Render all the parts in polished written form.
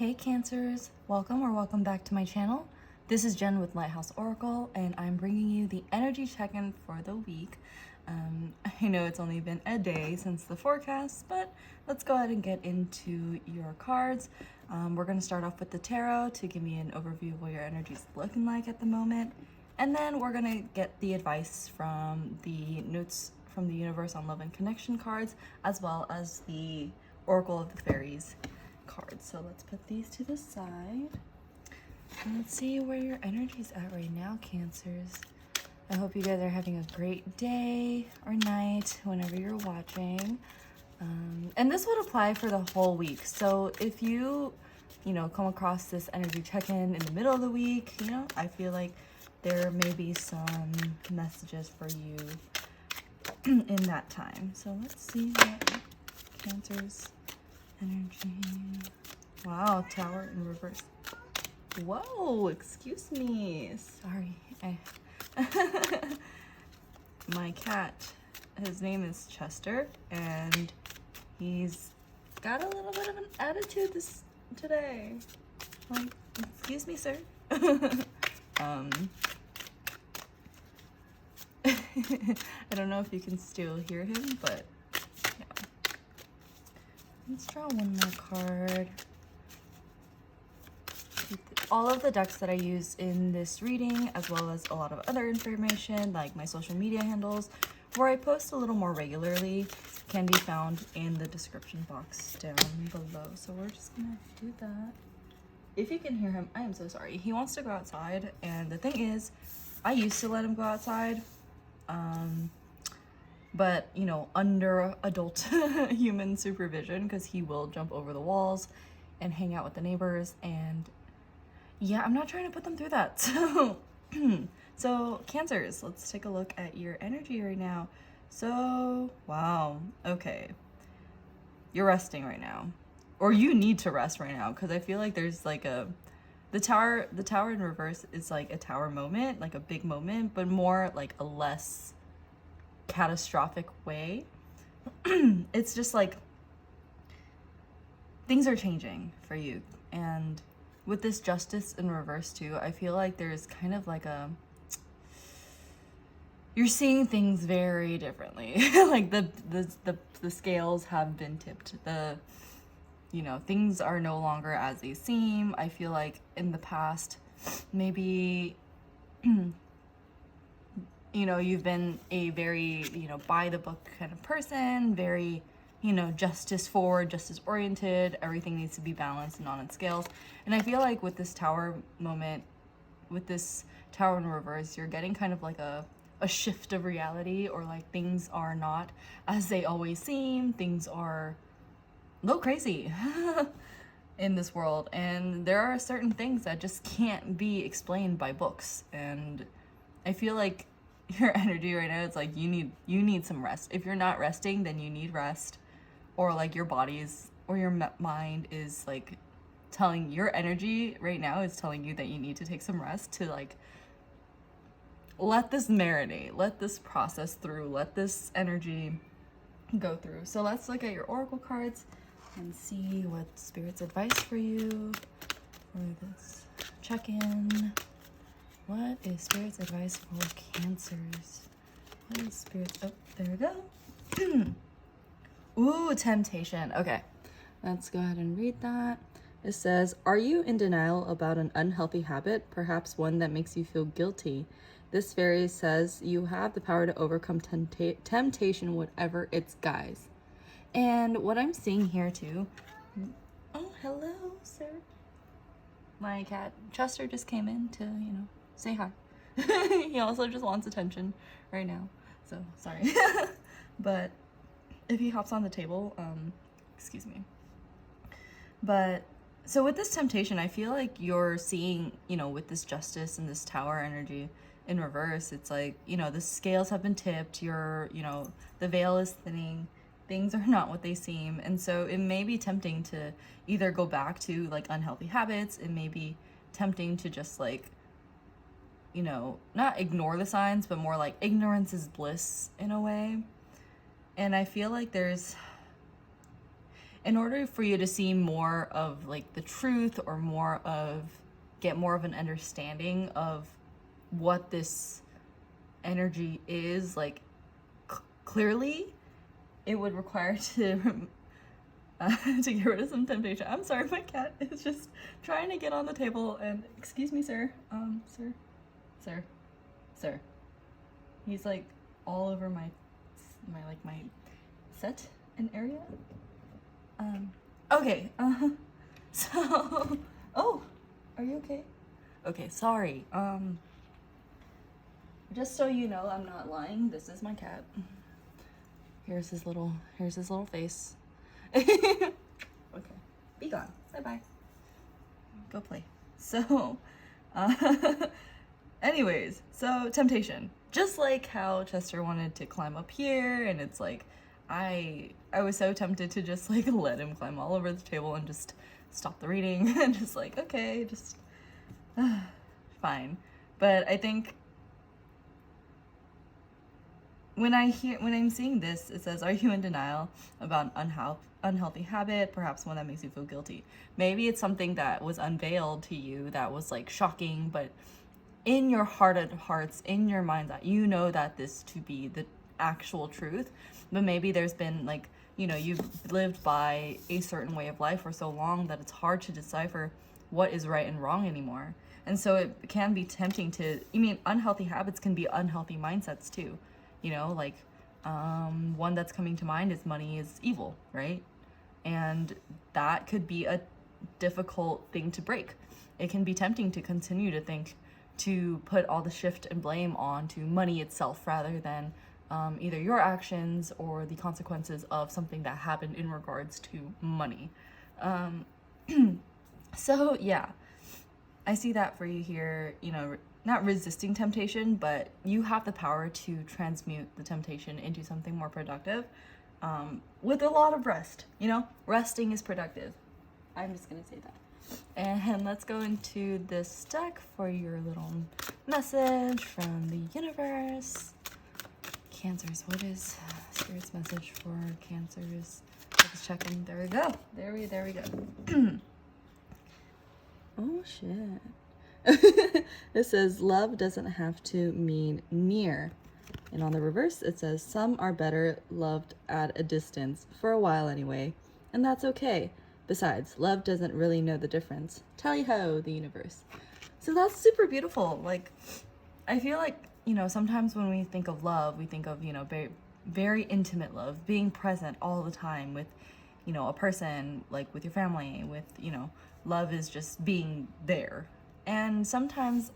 Hey Cancers, welcome back to my channel. This is Jen with Lighthouse Oracle, and I'm bringing you the energy check-in for the week. I know it's only been a day since the forecast, but let's go ahead and get into your cards. We're going to start off with the tarot to give me an overview of what your energy is looking like at the moment, and then we're going to get the advice from the notes from the universe on love and connection cards, as well as the Oracle of the Fairies cards. So let's put these to the side and let's see where your energy's at right now, Cancers. I hope you guys are having a great day or night whenever you're watching. And this would apply for the whole week. So if you come across this energy check-in in the middle of the week, I feel like there may be some messages for you in that time. So let's see what Cancer's energy. Wow, Tower in reverse. Whoa, excuse me. Sorry. My cat, his name is Chester, and he's got a little bit of an attitude today. Like, excuse me, sir. I don't know if you can still hear him, but yeah. Let's draw one more card. All of the decks that I use in this reading, as well as a lot of other information, like my social media handles, where I post a little more regularly, can be found in the description box down below. So we're just gonna do that. If you can hear him, I am so sorry. He wants to go outside, and the thing is, I used to let him go outside, but under adult human supervision, because he will jump over the walls and hang out with the neighbors, and yeah, I'm not trying to put them through that. So Cancers, let's take a look at your energy right now. So wow, okay, you're resting right now, or you need to rest right now, because I feel like there's like the tower in reverse is like a tower moment, like a big moment, but more like a less catastrophic way. It's just like things are changing for you, and with this Justice in reverse too, I feel like there's kind of like you're seeing things very differently. Like the scales have been tipped. Things are no longer as they seem. I feel like in the past, maybe you've been a very, by the book kind of person, very, justice forward, justice oriented. Everything needs to be balanced and on its scales. And I feel like with this tower moment, with this tower in reverse, you're getting kind of like a shift of reality, or like things are not as they always seem. Things are a little crazy in this world. And there are certain things that just can't be explained by books. And I feel like your energy right now, it's like you need some rest. If you're not resting, then you need rest, or like your body's or your mind is like telling, your energy right now is telling you that you need to take some rest to like let this marinate, let this process through, let this energy go through. So let's look at your oracle cards and see what Spirit's advice for you for this check-in. What is Spirit's advice for Cancers? What is Spirit's... Oh, there we go. Ooh, temptation. Okay, let's go ahead and read that. It says, are you in denial about an unhealthy habit, perhaps one that makes you feel guilty? This fairy says you have the power to overcome temptation, whatever its guise. And what I'm seeing here too... Oh, hello, sir. My cat, Chester, just came in to, say hi. He also just wants attention right now, so sorry. But if he hops on the table, excuse me. But so with this temptation, I feel like you're seeing, with this Justice and this Tower energy in reverse, it's like, the scales have been tipped, the veil is thinning, things are not what they seem. And so it may be tempting to either go back to like unhealthy habits. It may be tempting to just like, not ignore the signs, but more like ignorance is bliss in a way. And I feel like in order for you to see more of like the truth, or get more of an understanding of what this energy is, like clearly, it would require to to get rid of some temptation. I'm sorry, my cat is just trying to get on the table, and excuse me, sir. Sir. He's like all over my set and area. Okay. So, oh, are you okay? Okay, sorry. Just so you know, I'm not lying. This is my cat. Here's his little face. Okay, be gone. Bye-bye. Go play. So, anyways, so temptation. Just like how Chester wanted to climb up here, and it's like, I was so tempted to just like let him climb all over the table and just stop the reading and just like, okay, just fine. But I think when I'm seeing this, it says, are you in denial about an unhealthy habit, perhaps one that makes you feel guilty? Maybe it's something that was unveiled to you that was like shocking, but in your heart of hearts, in your mind, that you know that this to be the actual truth, but maybe there's been like, you know, you've lived by a certain way of life for so long that it's hard to decipher what is right and wrong anymore. And so it can be tempting to, unhealthy habits can be unhealthy mindsets too. You know, like one that's coming to mind is money is evil, right? And that could be a difficult thing to break. It can be tempting to continue to put all the shift and blame onto money itself rather than either your actions or the consequences of something that happened in regards to money. So yeah, I see that for you here, not resisting temptation, but you have the power to transmute the temptation into something more productive with a lot of rest. Resting is productive. I'm just gonna say that. And let's go into this deck for your little message from the universe. Cancers, what is Spirit's message for Cancers? Let's check in. There we go. There we go. Oh shit. It says love doesn't have to mean near. And on the reverse it says some are better loved at a distance, for a while anyway, and that's okay. Besides, love doesn't really know the difference. Tally-ho, the universe. So that's super beautiful. Like, I feel like, sometimes when we think of love, we think of, very, very intimate love, being present all the time with, a person, like with your family, with, love is just being there. And sometimes,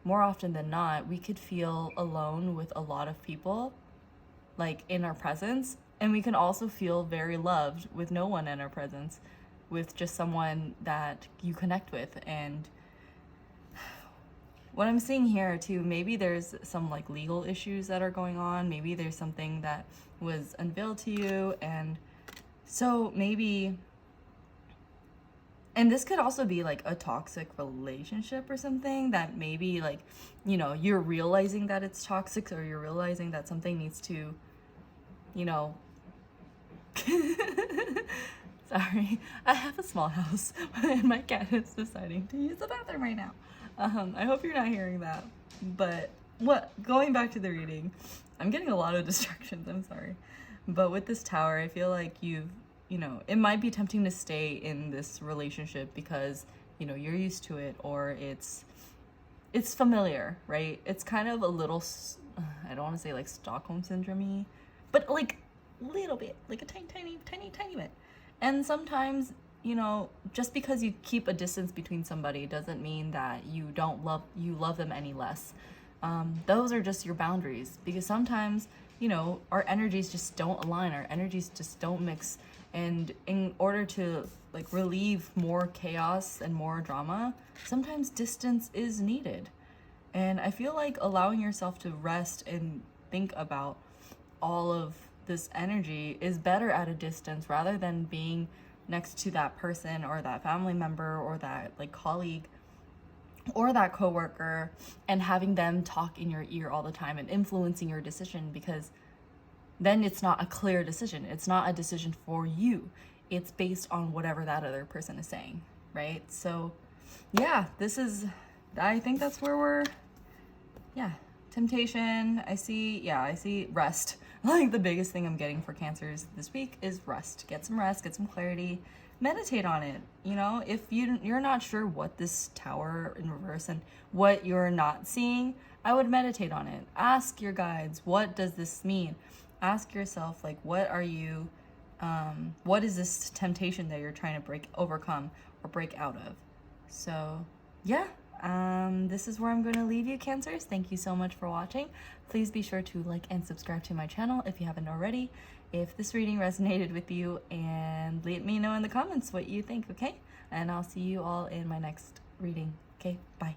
more often than not, we could feel alone with a lot of people, like in our presence. And we can also feel very loved with no one in our presence, with just someone that you connect with. And what I'm seeing here too, maybe there's some like legal issues that are going on. Maybe there's something that was unveiled to you. And so maybe, and this could also be like a toxic relationship or something that maybe like, you're realizing that it's toxic, or you're realizing that something needs to, sorry, I have a small house and my cat is deciding to use the bathroom right now. I hope you're not hearing that. But going back to the reading, I'm getting a lot of distractions, I'm sorry. But with this tower, I feel like it might be tempting to stay in this relationship because, you're used to it, or it's familiar, right? It's kind of a little, I don't want to say like Stockholm syndrome-y, but like little bit, like a tiny bit. And sometimes, just because you keep a distance between somebody doesn't mean that you love them any less. Those are just your boundaries, because sometimes, our energies just don't align, our energies just don't mix. And in order to like relieve more chaos and more drama, sometimes distance is needed. And I feel like allowing yourself to rest and think about all of this energy is better at a distance, rather than being next to that person or that family member or that like colleague or that coworker and having them talk in your ear all the time and influencing your decision. Because then it's not a clear decision. It's not a decision for you. It's based on whatever that other person is saying, right? So yeah, I think that's where we're, yeah, temptation. I see rest. Like the biggest thing I'm getting for Cancers this week is rest. Get some rest, get some clarity, meditate on it. You know, if you're not sure what this tower in reverse and what you're not seeing, I would meditate on it. Ask your guides, what does this mean? Ask yourself, like, what is this temptation that you're trying to overcome or break out of? So yeah, this is where I'm going to leave you, Cancers. Thank you so much for watching. Please be sure to like and subscribe to my channel if you haven't already, if this reading resonated with you, and let me know in the comments what you think, okay? And I'll see you all in my next reading. Okay, bye.